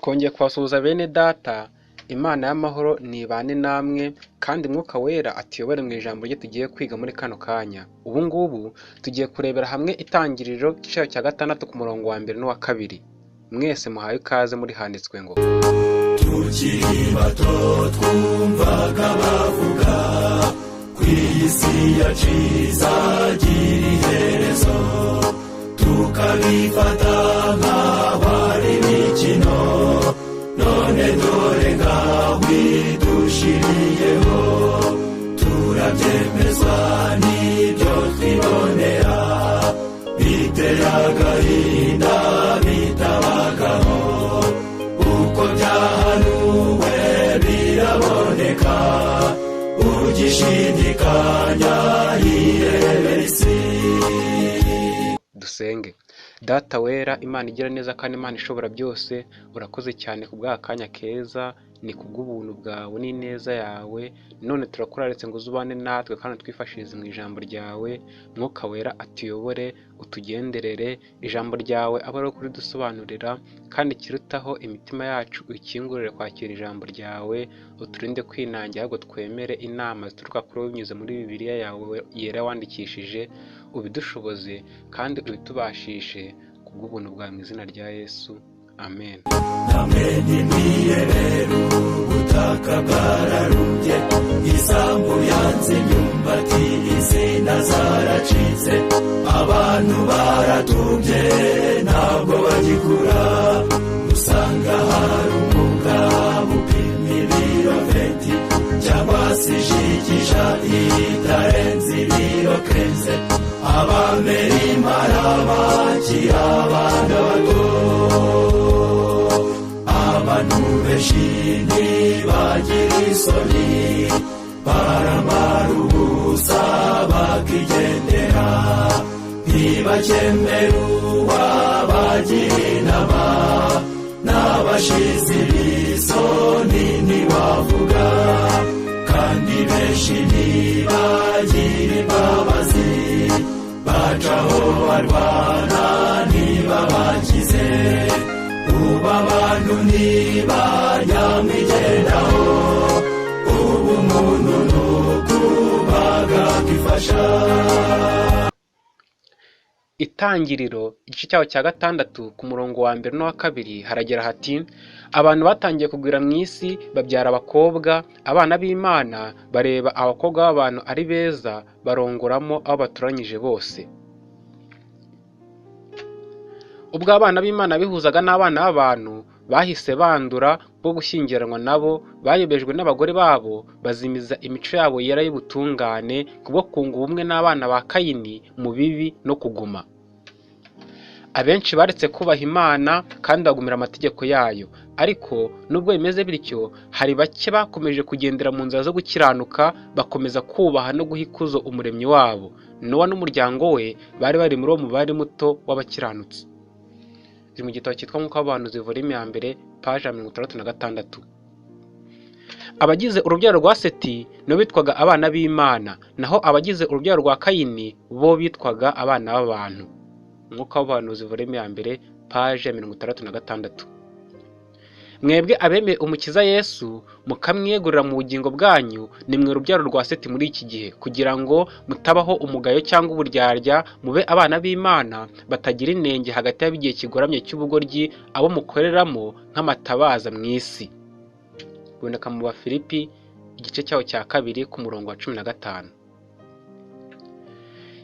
Twongeye kubasuhuza bene data, Imana y'amahoro nibane namwe kandi Mwuka Wera atuyobore mu ijambo rye tugiye kwiga muri kano kanya. Ubu ngubu tugiye kurebera hamwe Itangiriro igice cya 6 ku murongo wa 1 n'uwa 2. Mwese muhaye ikaze muri handitswe ngo tukiri bato twumvaga bavuga ku isi yaciza iherezo, tukabifata nk'aho ari imikino, none dore ngaho idushiriyeho, turabyemezwa n'ibyo twibonera, biteye agahinda bitabagaho, uko byahanuwe biraboneka, ugishidikanya yirebera isi. Dusenge. Data wera, Imana igira neza kandi Imana ishobora byose, urakoze cyane ku bw'akanya keza, ni kubw'ubuntu bwawe n'ineza yawe. None turakuraritse ngo uzubane natwe kandi twifashirize mu ijambo ryawe. Mwuka Wera atuyobore, utugenderere, ijambo ryawe abe ari ukuri dusobanurira, kandi kirutaho imitima yacu uyikingurire kwakira ijambo ryawe, uturinde kwinangira ahubwo twemere inama zituruka kuri wowe binyuze muri Bibiliya yawe yera wandikishije. Ubidushoboze kandi ubitubashishe kubw'ubuntu bwawe mu izina rya Yesu, amen. Namwe nimwirebere ubutaka bwararumbye, isambu yanze imyumbati, insina zaracitse, abantu baratumbye ntabwo bagikura, usanga hari umugabo upima ibiro 20 cyangwa se ijigija itarenze ibiro 15, abamera impara bakira abana bato, abantu benshi ntibagira isoni, baramara ubusa bakigendera, ntibakemera uwabagira inama, n'abashizi b'isoni ntibavuga, kandi benshi ntibagira imbabazi, bacaho barwana ntibabakize, ubu abantu ntibanyamwigendaho, ubu umuntu nukubaga kwifasha. Itangiriro igice cyaho cya 6 ku murongo wa 1 n'uwa 2 haragira hati: abantu batangiye kugwira mu isi babyara abakobwa, abana b'Imana bareba abakobwa b'abantu ari beza, barongoramo abo baturanyije bose. Ubwo abana b'Imana bihuzaga n'abana b'abantu, bahise bandura bwo gushyingiranwa nabo, bayobejwe n'abagore babo, bazimiza imico yabo yera y'ubutungane kubwo kunga ubumwe n'abana ba Kayini mu bibi no kuguma. Abenshi baretse kubaha Imana kandi bagumira amategeko yayo, ariko nubwo bimeze bityo, hari bake bakomeje kugendera mu nzira zo gukiranuka, bakomeza kubaha no guha ikuzo umuremyi wabo. Nowa n'umuryango we bari bari muri uwo mubare muto w'abakiranutsi. Ziri mu gitabo cyitwa Mwuka w'Abahanuzi volume ya 1 page 66. Abagize urubyaro rwa Seti no bitwaga abana b'Imana, naho abagize urubyaro rwa Kayini bo bitwaga abana b'abantu. Mwuka w'Abahanuzi volume ya 1 page 66. Mwebwe abemeye umukiza Yesu mukamwiyegurira mu bugingo bwanyu, ni mwe urubyaro rwa Seti muri iki gihe, kugira ngo mutabaho umugayo cyangwa uburyarya, mube abana b'Imana batagira inenge hagati y'abigihe kigoramye cy'ubugoryi, abo mukoreramo nk'amatabaza mu isi. Biboneka mu Bafilipi igice cyaho cya 2 ku murongo wa 15.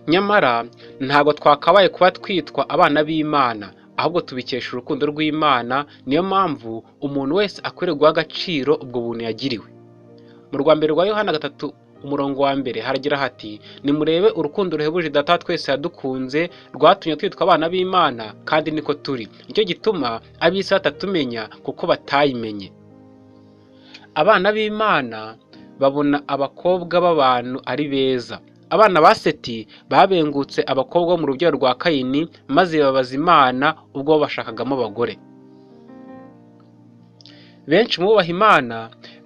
Nyamara ntabwo twakabaye kuba twitwa abana b'Imana, ahubwo tubikesha urukundo rw'Imana. Niyo mpamvu umuntu wese akwiriye guha agaciro ubwo buntu yagiriwe. Mu rwa mbere rwa Yohana 3 umurongo wa 1 haragira hati: nimurebe urukundo ruhebuje Data twese yadukunze, rwatumye twitwa abana b'Imana, kandi niko turi. Nicyo gituma ab'isi batatumenya kuko batayimenye. Abana b'Imana babona abakobwa b'abantu ari beza. Abana ba Seti babengutse abakobwa bo mu rubyaro rwa Kayini, maze babaza Imana ubwo bashakagamo abagore. benshi mu bubaha Imana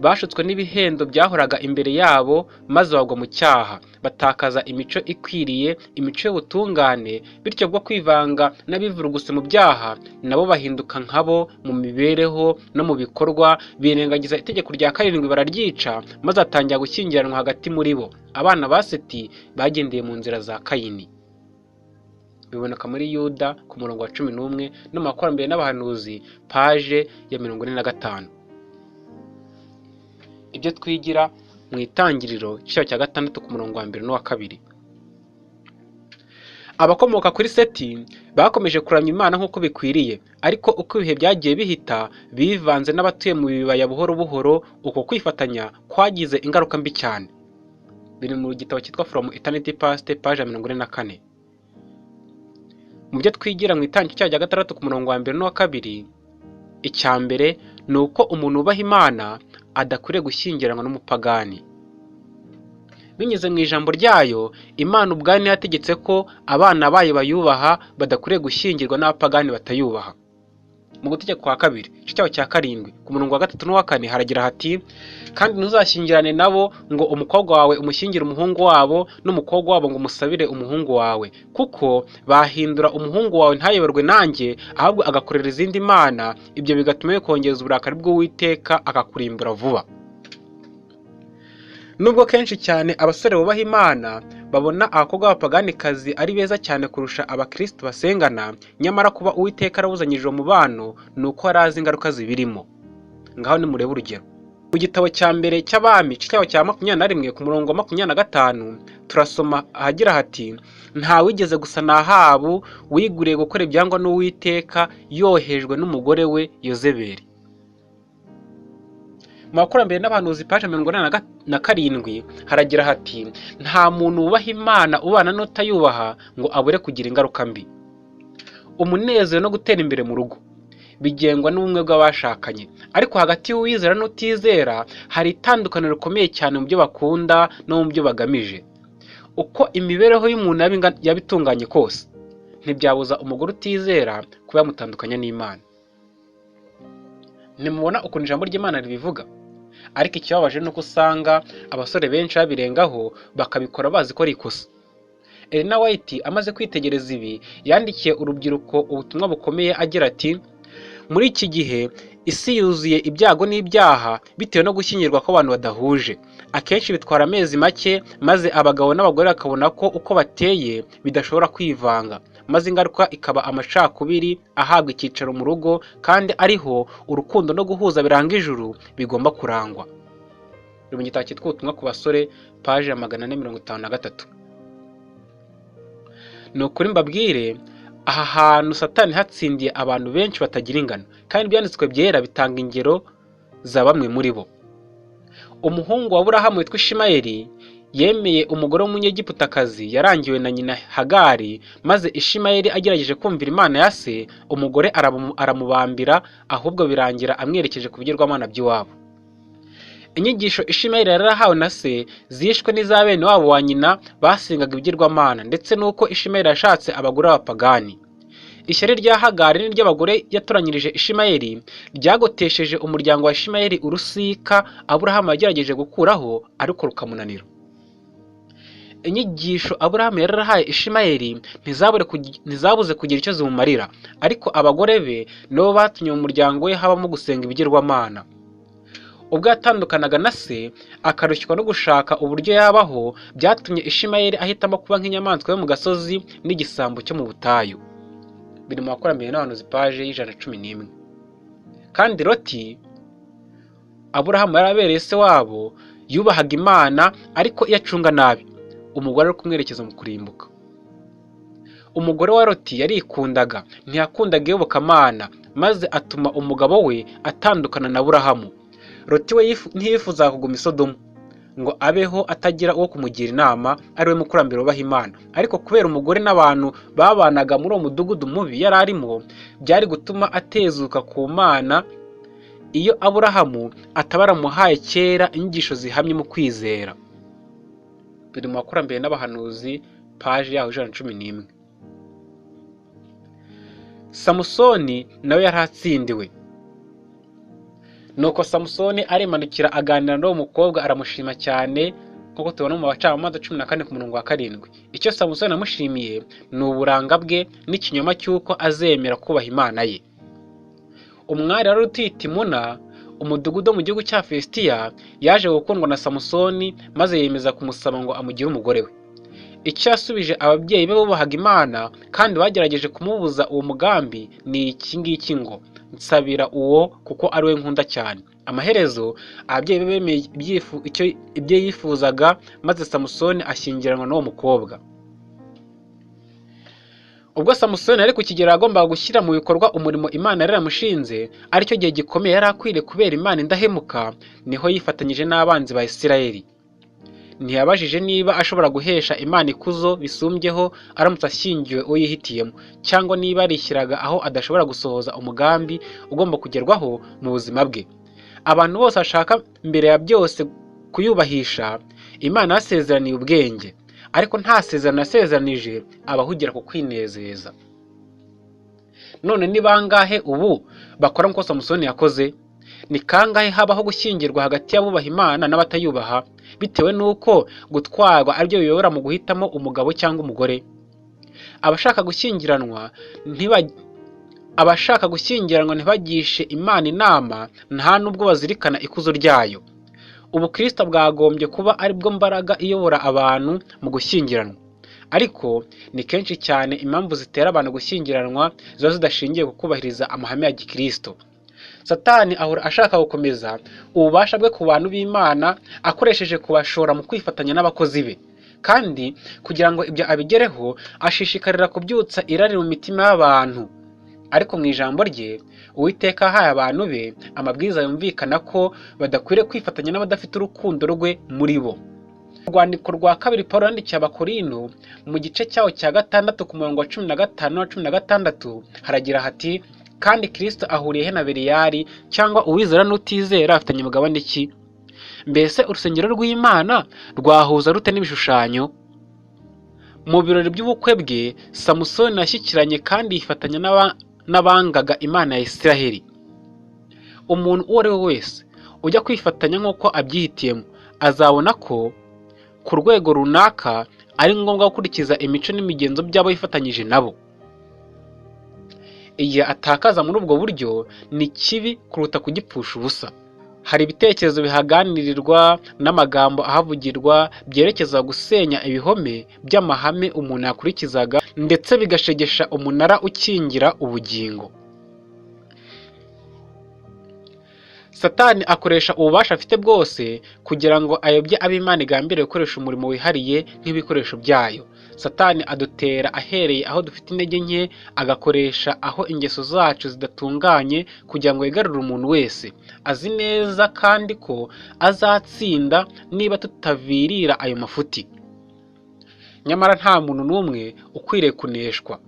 bashutswe n'ibihendo byahoraga imbere yabo maze bagwa mu cyaha, batakaza imico ikwiriye, imico y'ubutungane, bityo bwo kwivanga n'abivuruguse mu byaha nabo bahinduka nkabo mu mibereho no mu bikorwa, birengagiza itegeko rya 7 bararyica, maze atangira gushyingiranwa hagati muri bo. Abana ba Seti bagendeye mu nzira za Kayini. Biboneka muri Yuda ku murongo wa 11 no mu Bakurambere n'Abahanuzi paje ya 45. Ibyo twigira mu Itangiriro igice cya 6 ku murongo wa 1 n'uwa 2. Abakomoka kuri Seti bakomeje kuramya Imana nk'uko bikwiriye, ariko uko ibihe byagiye bihita bivanze n'abatuye mu bibaya buhoro buhoro, uko kwifatanya kwagize ingaruka mbi cyane. Biri mu gitabo cyitwa From Eternity Past paje ya 44. Mu byo twigira mu Itangiriro cya 6 ku murongo wa 1 n'uwa 2, icya mbere ni uko umuntu ubaha Imana adakwiriye gushyingiranwa n'umupagani. Binyuze mu ijambo ryayo, Imana ubwayo yategetse ko abana bayo bayubaha badakwiriye gushyingirwa n'abapagani batayubaha. Mu Gutegeka kwa 2 igice cya 7 ku murongo wa 3 n'uwa 4 haragira hati, kandi ntuzashyingirane nabo ngo umukobwa wawe umushyingire umuhungu wabo, n'umukobwa wabo ngo umusabire umuhungu wawe, kuko bahindura umuhungu wawe ntayoborwe nanjye, ahubwo agakorera izindi mana, ibyo bigatuma bikongeza uburakari bw'Uwiteka akakurimbura vuba. Nubwo kenshi cyane abasore bubaha Imana babona abakobwa b'abapaganikazi ari beza cyane kurusha abakristo basengana, nyamara kuba Uwiteka arabuzanyije uwo mubano ni uko arazi ingaruka zibirimo. Ngaho nimurebe urugero. Mu gitabo cya mbere cy'Abami igice cya 21 ku murongo wa 25 turasoma ahagira hati, nta wigeze gusa na Ahabu wiguriye gukora ibyangwa n'Uwiteka yohejwe n'umugore we Yezebeli. Mu Bakurambere n'Abahanuzi paje 47 haragira hati, nta muntu wubaha Imana ubana n'utayubaha ngo abure kugira ingaruka mbi. Umunezero no gutera imbere mu rugo bigengwa n'ubumwe bw'abashakanye, ariko hagati y'uwizera n'utizera hari itandukaniro rikomeye cyane mu byo bakunda no mu byo bagamije. Uko imibereho y'umuntu yaba itunganye kose, ntibyabuza umugore utizera kuba yamutandukanya n'Imana. Nimubona ukuntu ijambo ry'Imana ribivuga? Ariko ikibabaje nuko usanga abasore benshi babirengaho bakabikora bazi ko ari ikosa. Ellen White amaze kwitegereza ibi yandikiye urubyiruko ubutumwa bukomeye agira ati, muri iki gihe isi yuzuye ibyago n'ibyaha bitewe no gushyingirwa kw'abantu badahuje. Akenshi bitwara amezi make, maze abagabo n'abagore bakabona ko uko bateye bidashobora kwivanga, maze ingaruka ikaba amacakubiri ahabwa icyicaro mu rugo, kandi ariho urukundo no guhuza biranga ijuru bigomba kurangwa. Biri mu gitabo cyitwa Ubutumwa ku basore paje ya 453. Ni ukuri mbabwire, aha hantu Satani hatsindiye abantu benshi batagira ingano, kandi ibyanditswe byera bitanga ingero za bamwe muri bo. Umuhungu wa Aburahamu witwa Ishimayeli yemeye umugore w'umunyegiputakazi yarangiwe na nyina Hagari, maze Ishimayeli agerageje kumvira Imana ya se, umugore aramubambira, ahubwo birangira amwerekeje ku bigirwamana by'iwabo. Inyigisho Ishimayeli yarahawe na se zishwe n'iza bene wabo wa nyina basengaga ibigirwamana, ndetse n'uko Ishimayeli yashatse abagore b'abapagani. Ishyari rya Hagari n'iry'abagore yatoranyirije Ishimayeli ryagotesheje umuryango wa Ishimayeli urusika Aburahamu yagerageje gukuraho, ariko rukamunanira. Inyigisho Aburahamu yarahaye Ishimayeli ntizabuze kugira icyo zimumarira, ariko abagore be nabo batumye mu muryango we habamo gusenga ibigirwamana. Ubwo yatandukanaga na se akarushywa no gushaka uburyo yabaho, byatumye Ishimayeli ahitamo kuba nk'inyamaswa yo mu gasozi n'igisambo cyo mu butayu. Biri mu Bakurambere n'Abahanuzi paje y'111. Kandi Loti, Aburahamu yarabereye se wabo, yubahaga Imana, ariko iyo acunga nabi umugore ari kumwerekeza mu kurimbuka. Umugore wa Loti yarikundaga, ntiyakundaga iyobokamana, maze atuma umugabo we atandukana na Aburahamu. Loti we ntiyifuzaga kuguma i Sodomu ngo abeho atagira uwo kumugira inama, ari we mukurambere wubaha Imana, ariko kubera umugore n'abantu babanaga muri uwo mudugudu mubi yari arimo, byari gutuma atezuka ku Mana iyo Aburahamu ataba yaramuhaye kera inyigisho zihamye mu kwizera. Biri mu Bakurambere n'Abahanuzi paje yaho 111. Samusoni nawe yari atsindiwe. nuko Samusoni arimanukira aganira n'uwo mukobwa aramushima cyane, nk'uko tubona mu Bacamanza 14 ku murongo wa 7. Icyo Samusoni amushimiye ni uburanga bwe n'ikinyoma cy'uko azemera kubaha Imana ye. Umwari wari utuye Timuna, umudugudu mu gihugu cya Filisitiya, yaje gukundwa na Samusoni maze yemeza kumusaba ngo amugire umugore we. Icyo yasubije ababyeyi be bubahaga Imana kandi bagerageje kumubuza uwo mugambi ni iki ngiki ngo: nsabira uwo kuko ari we nkunda cyane. Amaherezo ababyeyi be bemeye ibyo yifuzaga, maze Samusoni ashyingiranwa n'uwo mukobwa. Ubwo Samusoni ari ku kigero agomba gushyira mu bikorwa umurimo Imana yari yaramushinze, aricyo gihe gikomeye yari akwiriye kubera Imana indahemuka, niho yifatanyije n'abanzi ba Isirayeli. Ntiyabajije niba ashobora guhesha Imana ikuzo bisumbyeho aramutse ashyingiwe uwo yihitiyemo, cyangwa niba arishyiraga aho adashobora gusohoza umugambi ugomba kugerwaho mu buzima bwe. Abantu bose bashaka mbere ya byose kuyubahisha, Imana yasezeraniye ubwenge, ariko nta sezerano yasezeranije abahugira ku kwinezeza. None ni bangahe ubu bakora nk'uko Samusoni yakoze? Ni kangahe habaho gushyingirwa hagati y'abubaha Imana n'abatayubaha, bitewe n'uko gutwarwa aribyo biyobora mu guhitamo umugabo cyangwa umugore? Abashaka gushyingiranwa ntibagishe Imana inama, nta nubwo bazirikana ikuzo ryayo. Ubukristo bwagombye kuba ari bwo mbaraga iyobora abantu mu gushyingiranwa, ariko ni kenshi cyane impamvu zitera abantu gushyingiranwa ziba zidashingiye ku kubahiriza amahame ya Gikristo. Satani ahora ashaka gukomeza ububasha bwe ku bantu b'Imana akoresheje kubashora mu kwifatanya n'abakozi be, kandi kugira ngo ibyo abigereho ashishikarira kubyutsa irari mu mitima y'abantu. Ariko mu ijambo rye Uwiteka ahaye abantu be amabwiriza yumvikana ko badakwiriye kwifatanya n'abadafite urukundo rwe muri bo. Urwandiko rwa kabiri Pawulo yandikiye Abakorinto mu gice cyawo cya 6 ku murongo wa 15 na 16 haragira hati: kandi Kristo ahuriye he na Beliyali, cyangwa uwizera n'utizera afitanye umugabane iki? Mbese urusengero rw'Imana rwahuza rute n'ibishushanyo? Mu birori by'ubukwe bwe Samusoni yashyikiranye kandi yifatanya n'abangaga Imana ya Isiraheli. Umuntu uwo ari we wese ujya kwifatanya nk'uko abyihitiyemo azabona ko ku rwego runaka ari ngombwa gukurikiza imico n'imigenzo by'abo yifatanyije nabo. Igihe atakaza muri ubwo buryo ni kibi kuruta kugipfusha ubusa. Hari ibitekerezo bihaganirirwa n'amagambo ahavugirwa byerekeza gusenya ibihome by'amahame umuntu yakurikizaga, ndetse bigashegesha umunara ukingira ubugingo. Satani akoresha ububasha afite bwose kugira ngo ayobye ab'Imana igambiriye gukoresha umurimo wihariye nk'ibikoresho byayo. Satani adutera ahereye aho dufite intege nke, agakoresha aho ingeso zacu zidatunganye kugira ngo yigarurire umuntu wese. Azi neza kandi ko azatsinda niba tutavirira ayo mafuti. Nyamara nta muntu n'umwe ukwiriye kuneshwa.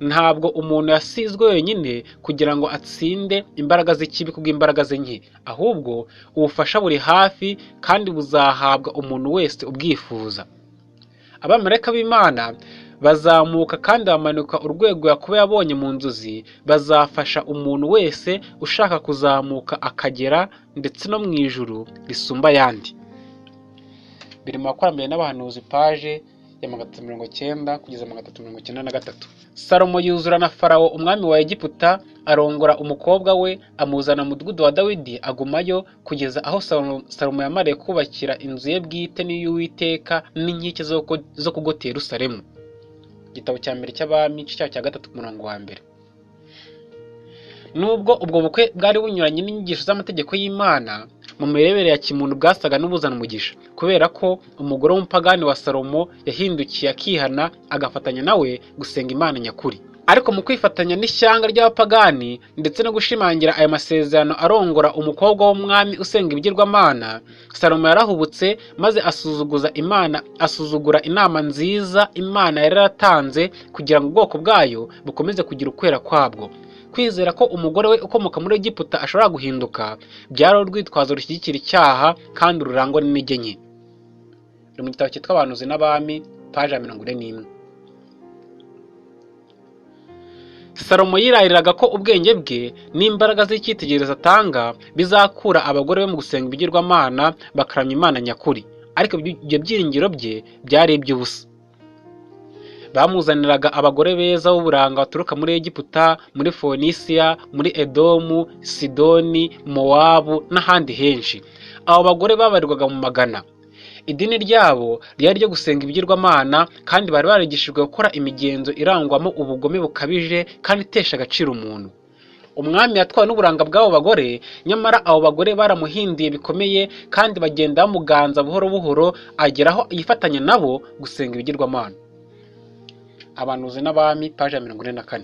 Ntabwo umuntu yasizwe wenyine kugira ngo atsinde imbaraga z'ikibi kubw'imbaraga ze nke, ahubwo ubufasha buri hafi kandi buzahabwa umuntu wese ubwifuza. Abamarayika b'Imana bazamuka kandi bamanuka urwego Yakobo yabonye mu nzozi, bazafasha umuntu wese ushaka kuzamuka akagera ndetse no mu ijuru risumba ayandi. Biri mu Bakurambere n'Abahanuzi paje ya 390 kugeza 393. Salomo yuzura na Farawo umwami wa Egiputa, arongora umukobwa we amuzana mu mudugudu wa Dawidi, agumayo kugeza aho Salomo yamariye kubakira inzu ye bwite n'iy'Uwiteka n'inkike zo kugota Yerusalemu. Igitabo cya mbere cy'Abami cya 3 umurongo wa 1. Nubwo ubwo bukwe bwari bunyuranye n'inyigisho z'amategeko y'Imana, mu mirebere ya kimuntu bwasaga n'ubuzana umugisha, kubera ko umugore w'umupagani wa Salomo yahindukiye akihana agafatanya nawe gusenga Imana nyakuri. Ariko mu kwifatanya n'ishyanga ry'abapagani ndetse no gushimangira aya masezerano arongora umukobwa w'umwami usenga ibigirwamana, Salomo yarahubutse maze asuzugura inama nziza Imana yari yaratanze kugira ngo ubwoko bwayo bukomeze kugira ukwera kwabwo. Kwizera ko umugore we ukomoka muri Egiputa ashobora guhinduka byari urwitwazo rushyigikira icyaha kandi rurangwa n'intege nke. Mu gitabo cyitwa Abahanuzi n'Abami paje ya 41. Salomo yirahiriraga ko ubwenge bwe n'imbaraga z'icyitegererezo atanga bizakura abagore be mu gusenga ibigirwamana bakaramya Imana nyakuri, ariko ibyo byiringiro bye byari iby'ubusa. Bamuzaniraga abagore beza b'uburanga baturuka muri Egiputa, muri Fonisiya, muri Edomu, Sidoni, Mowabu n'ahandi henshi. Abo bagore babarirwaga mu magana. Idini ryabo ryari ryo gusenga ibigirwamana, kandi bari barigishijwe gukora imigenzo irangwamo ubugome bukabije kandi itesha agaciro umuntu. Umwami yatwawe n'uburanga bw'abo bagore, nyamara abo bagore baramuhinduye bikomeye kandi bagenda bamuganza buhoro buhoro, ageraho yifatanya nabo gusenga ibigirwamana. Abahanuzi n'Abami, paji ya 44.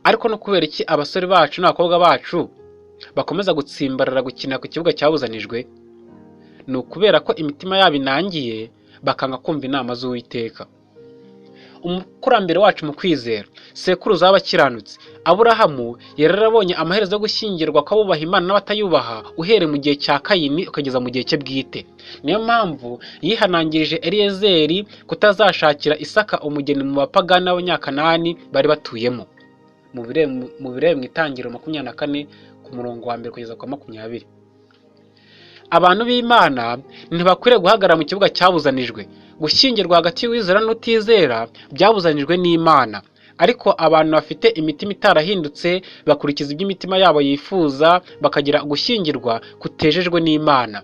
Ariko no kubera iki abasore bacu n'abakobwa bacu bakomeza gutsimbarara gukinira ku kibuga cyabuzanijwe? Ni ukubera ko imitima yabo inangiye, bakanga kumva inama z'Uwiteka. Umukurambere wacu mu kwizera, sekuruza w'abakiranutsi, Aburahamu yararabonye amaherezo yo gushyingirwa kw'abubaha Imana n'abatayubaha uhereye mu gihe cya Kayini ukageza mu gihe cye bwite. Niyo mpamvu yihanangirije Eliyezeri kutazashakira Isaka umugeni mu bapagani b'Abanyakanani bari batuyemo. Mu birebe mu Itangiriro 24 ku murongo wa 1 kugeza ku 20. Abantu b'Imana ntibakwiriye guhagarara mu kibuga cyabuzanijwe. Gushyingirwa hagati y'uwizera n'utizera byabuzanijwe n'Imana, ariko abantu bafite imitima itarahindutse bakurikiza ibyo imitima yabo yifuza, bakagira gushyingirwa kutejejwe n'Imana.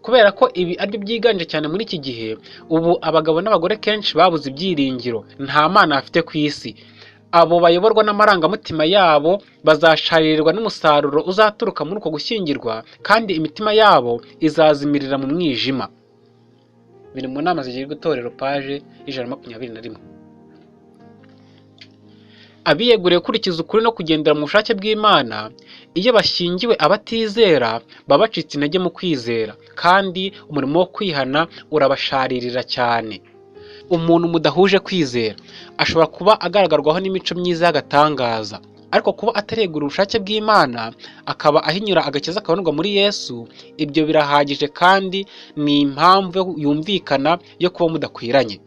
Kubera ko ibi aribyo byiganje cyane muri iki gihe, ubu abagabo n'abagore kenshi babuze ibyiringiro, nta Mana bafite ku isi. Abo bayoborwa n'amarangamutima yabo bazasharirirwa n'umusaruro uzaturuka muri uko gushyingirwa, kandi imitima yabo izazimirira mu mwijima. Biri mu nama zigirwa itorero, paje 121. Abiyeguriye gukurikiza ukuri no kugendera mu bushake bw'Imana, iyo bashyingiwe abatizera baba bacitse intege mu kwizera, kandi umurimo wo kwihana urabasharirira cyane. Umuntu mudahuje kwizera ashobora kuba agaragarwaho n'imico myiza y'agatangaza, ariko kuba ataregura ubushake bw'Imana akaba ahinyura agakiza kabonwa muri Yesu, ibyo birahagije kandi ni impamvu yumvikana yo kuba mudakwiranye.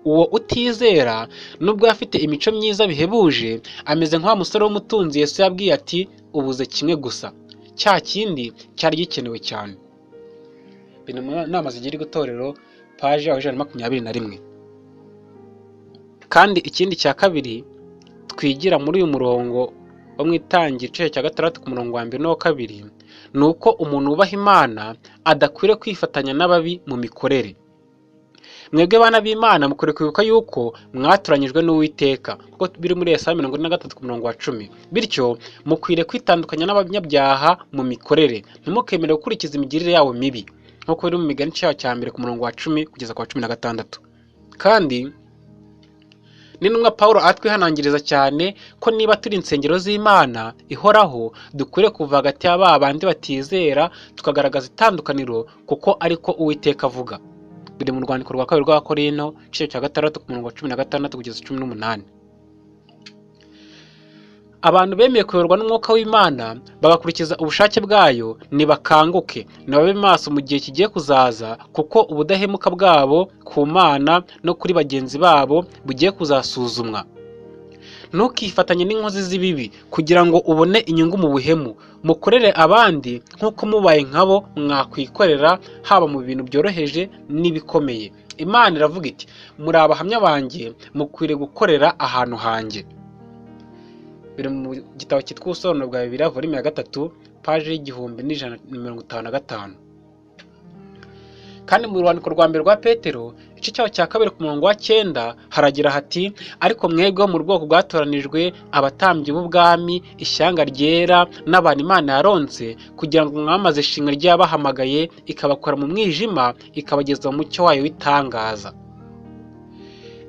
Uwo utizera nubwo afite imico myiza bihebuje, ameze nk'wa musore w'umutunzi Yesu yabwiye ati ubuze kimwe gusa, cya kindi cyari gikenewe cyane. Bino nama zigirwa itorero, paje 121. Kandi ikindi cya kabiri twigira muri uyu murongo wo mu Itangiriro igice cya 6 ku murongo wa 1 no 2, ni uko umuntu wubaha Imana adakwiriye kwifatanya n'ababi mu mikorere. Mwebwe bana b'Imana mukwiriye kwibuka yuko mwaturanyijwe n'Uwiteka, kuko biri muri Yesaya 43 ku murongo wa 10. Bityo mukwiriye kwitandukanya n'abanyabyaha mu mikorere, ntimukemere gukurikiza imigirire yabo mibi, nk'uko biri mu Migani cya 1 ku murongo wa 10 kugeza ku wa 16. Kandi n'intumwa Pawulo atwihanangiriza cyane ko niba turi insengero z'Imana ihoraho, dukwiriye kuva hagati y'aba bandi batizera tukagaragaza itandukaniro, kuko ariko Uwiteka avuga. Biri mu rwandiko rwa 2 rw'Abakorinto igice cya 6 ku murongo wa 16 kugeza 18. Abantu bemeye kuyoborwa n'umwuka w'Imana bagakurikiza ubushake bwayo nibakanguke, nibabe maso mu gihe kigiye kuzaza, kuko ubudahemuka bwabo ku Mana no kuri bagenzi babo bugiye kuzasuzumwa. Ntukifatanye n'inkozi z'ibibi kugira ngo ubone inyungu mu buhemu. Mukorere abandi nk'uko mubaye nkabo mwakwikorera, haba mu bintu byoroheje n'ibikomeye. Imana iravuga iti muri abahamya banjye, mukwiriye gukorera ahantu hanjye. Biri mu gitabo cyitwa Ubusobanuro bwa Bibiliya, volume ya 3, paje 1155. Kandi mu rwandiko rwa mbere rwa Petero igice cyaho cya 2 ku murongo wa 9 haragira hati ariko mwebwe mu rwego rwatoranijwe, abatambyi b'ubwami, ishyanga ryera n'abantu Imana yaronse, kugira ngo mwamaze ishimwe ry'abahamagaye ikabakora mu mwijima ikabageza mu mucyo wayo w'itangaza.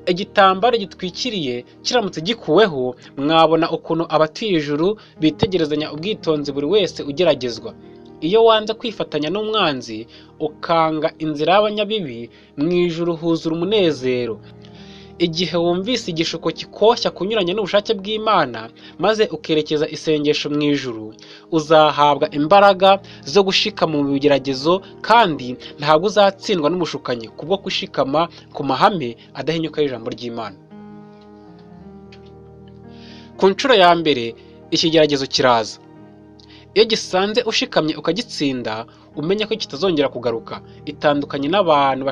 Igitambaro gitwikiriye kiramutse gikuweho, mwabona ukuntu abatuye ijuru bitegerezanya ubwitonzi buri wese ugeragezwa. Iyo wanze kwifatanya n'umwanzi ukanga inzira y'abanyabibi, mu ijuru huzura umunezero. Igihe wumvise igishuko kikoshya kunyuranya n'ubushake bw'Imana, maze ukerekeza isengesho mu ijuru, uzahabwa imbaraga zo gushikama mu bigeragezo, kandi ntabwo uzatsindwa n'umushukanyi kubwo gushikama ku mahame adahinyuka y'ijambo ry'Imana. Ku nshuro ya mbere ikigeragezo kiraza, iyo gisanze ushikamye ukagitsinda umenye ko kitazongera kugaruka. Itandukanye n'abantu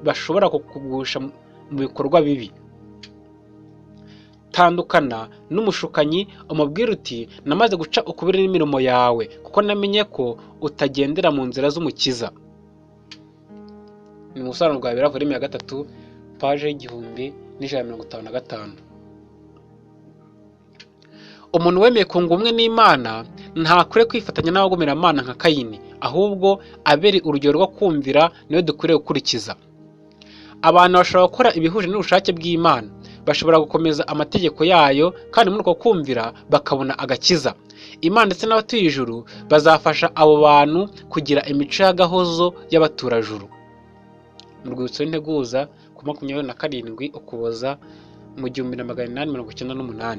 bashobora kukugusha mu bikorwa bibi. Tandukana n'umushukanyi umubwira uti namaze guca ukubiri n'imirimo yawe kuko namenye ko utagendera mu nzira z'umukiza. Ni mu busobanuro bwa Bibiliya volume ya 3 paje 1155. Umuntu wemeye kunga ubumwe n'Imana ntakwiye kwifatanya n'abagomeramana nka Kayini, ahubwo Abeli urugero rwo kumvira niwe dukwiriye gukurikiza. Abantu bashobora gukora ibihuje n'ubushake bw'Imana, bashobora gukomeza amategeko yayo, kandi muri uko kumvira bakabona agakiza. Imana ndetse n'abatuye ijuru bazafasha abo bantu kugira imico y'agahozo y'abaturajuru. Mu rwibutso rw'Integuza ku 27 Ukuboza mu 1898.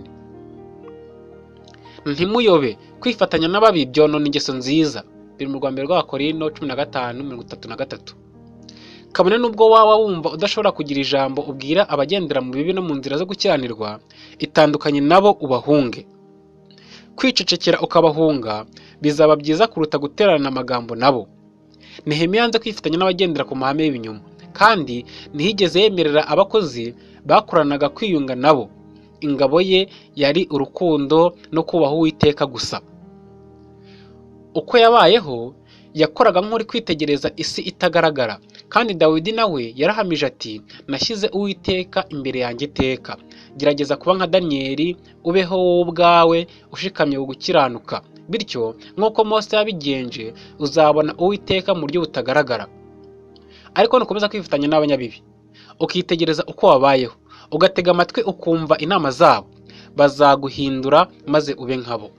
Ntimuyobe, kwifatanya n'ababi byonona ingeso nziza. Biri mu Rwambere rw'Abakorinto 15:33. Kabone n'ubwo waba wumva udashobora kugira ijambo ubwira abagendera mu bibi no mu nzira zo gukiranirwa, itandukanye nabo ubahunge. Kwicecekera ukabahunga bizaba byiza kuruta guterana amagambo nabo. Nehemiya yanze kwifatanya n'abagendera ku mahame y'ibinyoma, kandi ntiyigeze yemerera abakozi bakoranaga kwiyunga nabo. Ingabo ye yari urukundo no kubaha Uwiteka gusa. Uko yabayeho yakoraga nk'uri kwitegereza isi itagaragara, kandi Dawidi nawe yarahamije ati nashyize Uwiteka imbere yanjye iteka. Gerageza kuba nka Daniyeli, ubeho wowe ubwawe ushikamye ku gukiranuka, bityo nk'uko Mose yabigenje uzabona Uwiteka mu buryo butagaragara. Ariko nukomeza kwifatanya n'abanyabibi, ukitegereza uko wabayeho, ugatega amatwi ukumva inama zabo, bazaguhindura maze ube nkabo.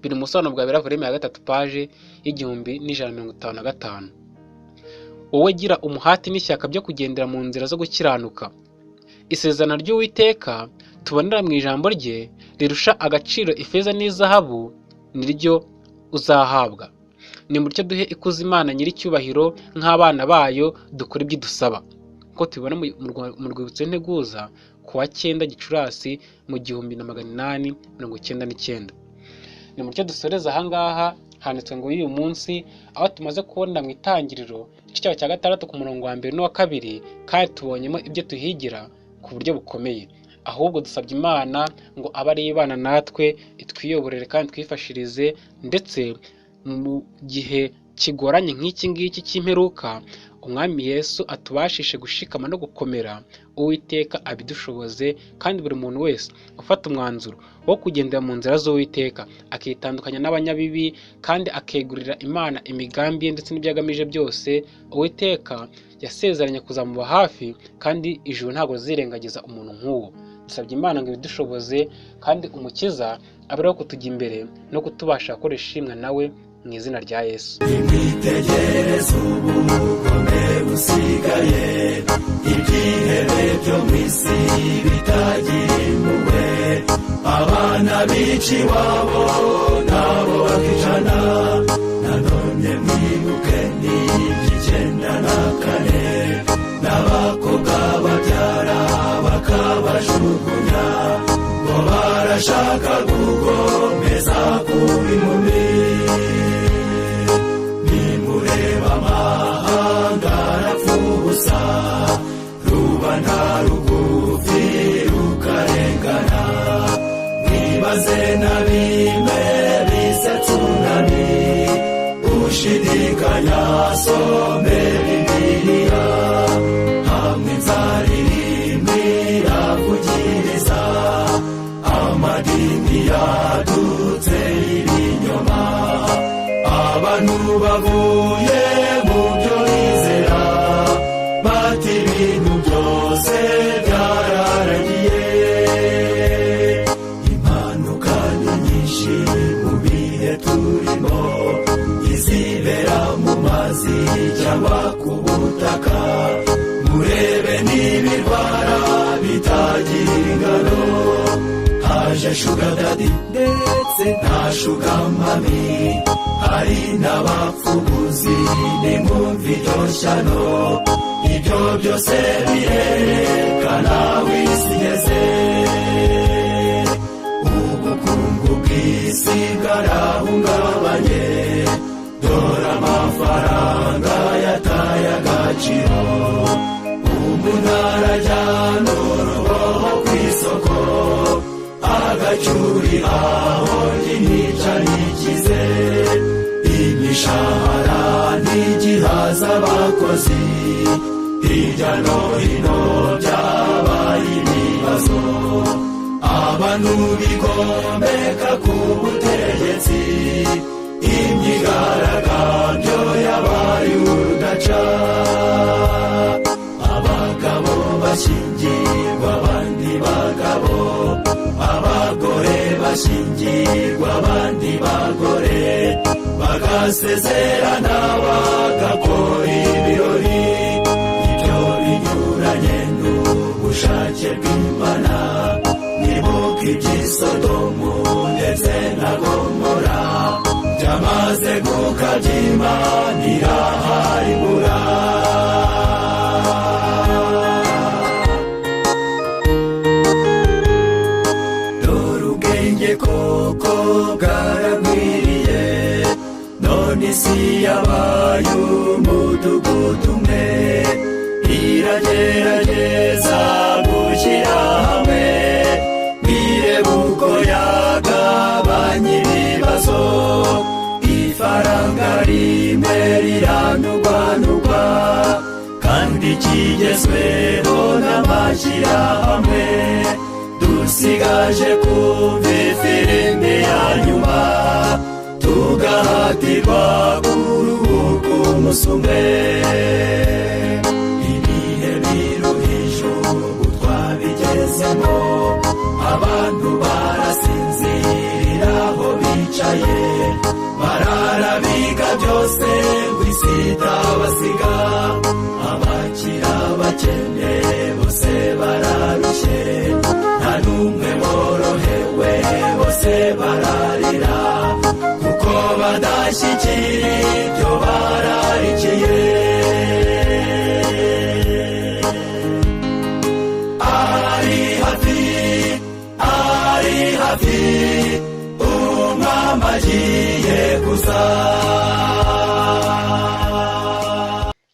Biri mu busobanuro bwa Bibiliya volume ya 3 paje 1155. Wowe gira umuhati n'ishyaka byo kugendera mu nzira zo gukiranuka. Isezerano ry'Uwiteka tubonera mu ijambo rye rirusha agaciro ifeza n'izahabu, niryo uzahabwa. Nimutyo duhe ikuzo Imana nyir'icyubahiro nk'abana bayo, dukora ibyo idusaba. Ko tubibona mu rwibutso rw'Integuza ku wa 9 Gicurasi mu 1899. Ni mutyo dusoreza ahangaha. Handitswe ngo uyu munsi aho tumaze kubona mu itangiriro igice cya 6 ku murongo wa 1 n'uwa 2, kandi tubonyemo ibyo tuhigira ku buryo bukomeye. Ahubwo dusabye Imana ngo abe ari ibana natwe, itwiyoborere kandi twifashirize, ndetse mu gihe kigoranye nk'iki ngiki cy'imperuka Umwami Yesu atubashishe gushikama no gukomera. Uwiteka abidushoboze, kandi buri muntu wese ufata umwanzuro wo kugendera mu nzira z'Uwiteka akitandukanya n'abanyabibi kandi akegurira Imana imigambi ye ndetse n'ibyo agamije byose, Uwiteka yasezeranye kuzamuba hafi, kandi ijuru ntabwo zirengagiza umuntu nk'uwo. Dusabye Imana ngo ibidushoboze, kandi Umukiza abereho kutujya imbere no kutubasha gukoresha ishimwe nawe mu izina rya Yesu. Imwitegereze ubugome busigaye, ibyihebe byo mu isi bitagira impuhwe. Abana bica iwabo nabo bakicana, nanone mwibuke n'9/4 n'abakobwa babyara bakabajugunya, ngo barashaka gukomeza kuba inkumi. Nimureba amahanga arapfa ubusa, rubanda rugufi rukarengana. Mwibaze na bimwe bisetsa unami, ushidikanya asome Bibiliya. Hamwe inzara irimbi iravugiriza, amadini yadutse ibinyoma. Abantu bavuye mu byo bizera, bati ibintu byose byararangiye. Impanuka ni nyinshi mu bihe turimo, izibera mu mazi cyangwa ku butaka. Murebe n'ibirwara bitagira ingano, haje shuga dadi ndetse na shuga mami. Hari n'abapfubuzi n'imvumvi iryo shyano, ibyo byose birerekana aho isi igeze. isi karahungabanye, dore amafaranga yataye agaciro, umuntu arajyana uruboho ku isoko, agacyurira aho ntica ntikize, imishahara ntigihaza abakozi, hirya no hino byabaye ibibazo, abantu bigomeka ku butegetsi, imyigaragambyo yabaye urudaca, abagabo bashyingirwa abandi bagabo, abagore bashyingirwa abandi bagore, bagasezerana bagakora ibirori, ibyo binyuranye n'ubushake bw'Imana. Nibuka iby'isodomu ndetse na gomora, byamaze gukabya Imana iraharibura. Dore ubwenge koko bwaragwiriye, none isi yabaye umudugudu umwe, iragerageza gushyira hamwe, ireba uko yagabanya ibibazo, ifaranga rimwe riranugwanugwa, kandi kigezweho n'amashyirahamwe, dusigaje kumva ifirimbi ya nyuma, tugahatirwa kuruhuka umunsi umwe. Ibihe biruhije ubu twabigezemo, abantu barasinzirira aho bicaye, barara biga byose ngo isi itabasiga, abakira abakene bose bararushye, nta n'umwe worohewe, bose bararira, kuko badashyikira ibyo bararikiye. Ari hafi umwami agiye kuza.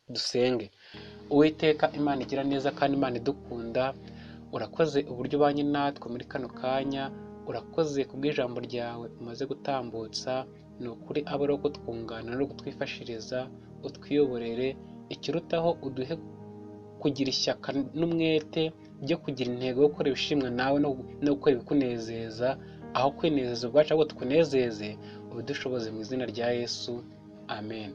Dusenge. Uwiteka Imana igira neza kandi Imana idukunda, urakoze uburyo ubanye natwe muri kano kanya, urakoze kubw'ijambo ryawe umaze gutambutsa, ni ukuri abe ari uko twunganira no kutwifashiriza, utwiyoborere, ikirutaho uduhe kugira ishyaka n'umwete byo kugira intego yo gukora ibishimwa nawe no gukora ibikunezeza, aho kwinezeza ubwacu ahubwo tukunezeze, ubidushoboze mu izina rya Yesu, amen.